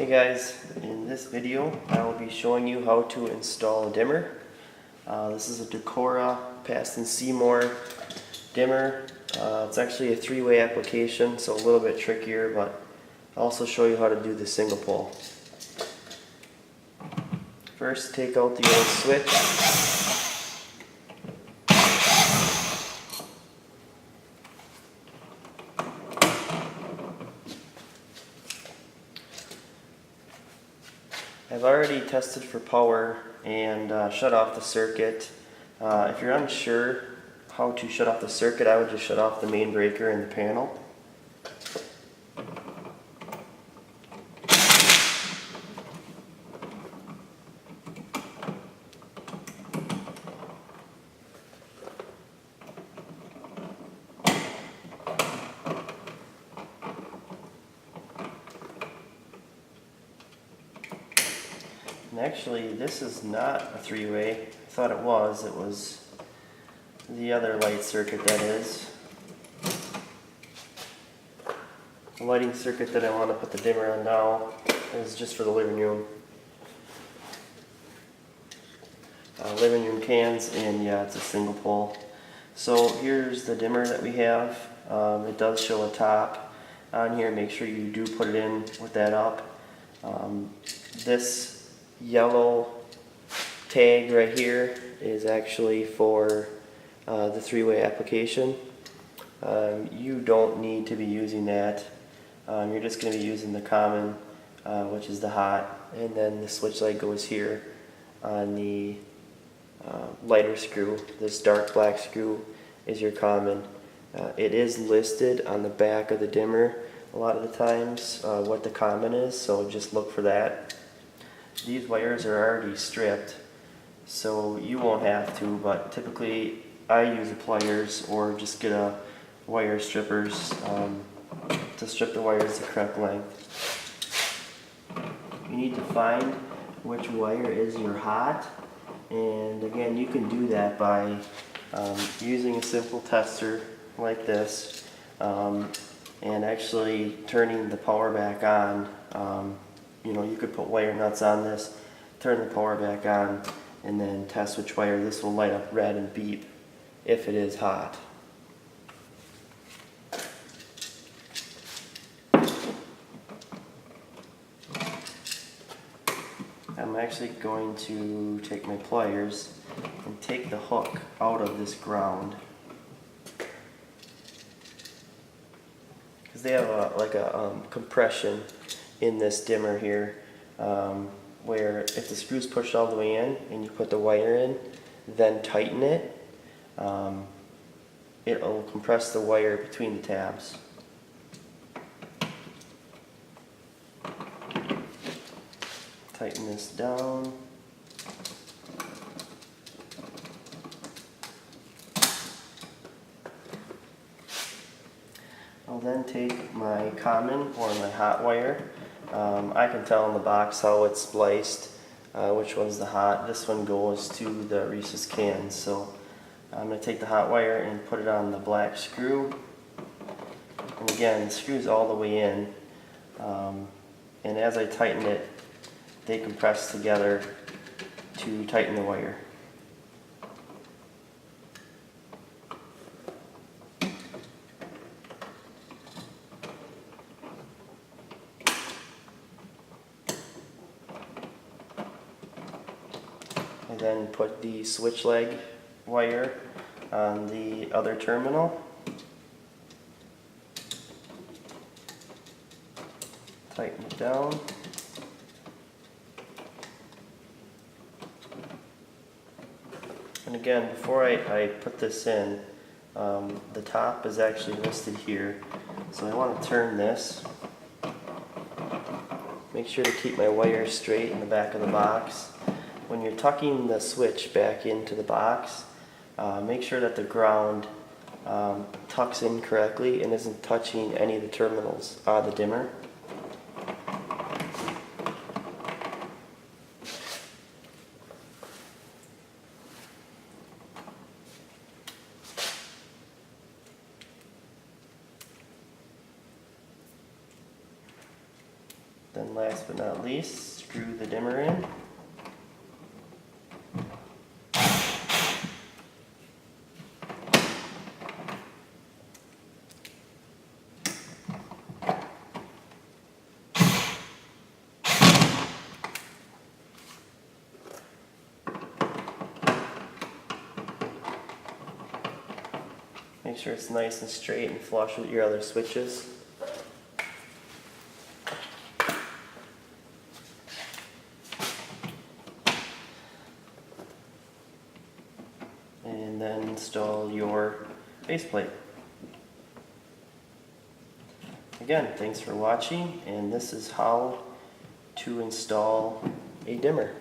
Hey guys, in this video I will be showing you how to install a dimmer. This is a Decora Paston Seymour dimmer. It's actually a three-way application, so a little bit trickier, but I'll also show you how to do the single pole. First, take out the old switch. I've already tested for power and shut off the circuit. If you're unsure how to shut off the circuit, I would just shut off the main breaker in the panel. And actually, this is not a three-way. I thought it was. It was the other light circuit, that is. The lighting circuit that I want to put the dimmer on now is just for the living room. Living room cans, and yeah, it's a single pole. So here's the dimmer that we have. It does show a top on here. Make sure you do put it in with that up. This yellow tag right here is actually for the three-way application. You don't need to be using that. You're just going to be using the common, which is the hot, and then the switch light goes here on the lighter screw. This dark black screw is your common. It is listed on the back of the dimmer a lot of the times what the common is, so just look for that. These wires are already stripped, so you won't have to, but typically I use the pliers or just get a wire strippers to strip the wires the correct length. You need to find which wire is your hot, and again, you can do that by using a simple tester like this and actually turning the power back on. You could put wire nuts on this, turn the power back on, and then test which wire. This will light up red and beep if it is hot. I'm actually going to take my pliers and take the hook out of this ground, because they have a compression in this dimmer here, where if the screw's pushed all the way in and you put the wire in, then tighten it, it'll compress the wire between the tabs. Tighten this down. I'll then take my common or my hot wire. I can tell in the box how it's spliced, which one's the hot. This one goes to the Reese's cans, so I'm going to take the hot wire and put it on the black screw. And again, the screw's all the way in, and as I tighten it, they compress together to tighten the wire. And then put the switch leg wire on the other terminal. Tighten it down. And again, before I put this in, the top is actually listed here. So I want to turn this. Make sure to keep my wire straight in the back of the box. When you're tucking the switch back into the box, make sure that the ground tucks in correctly and isn't touching any of the terminals of the dimmer. Then last but not least, screw the dimmer in. Make sure it's nice and straight and flush with your other switches. And then install your faceplate. Again, thanks for watching, and this is how to install a dimmer.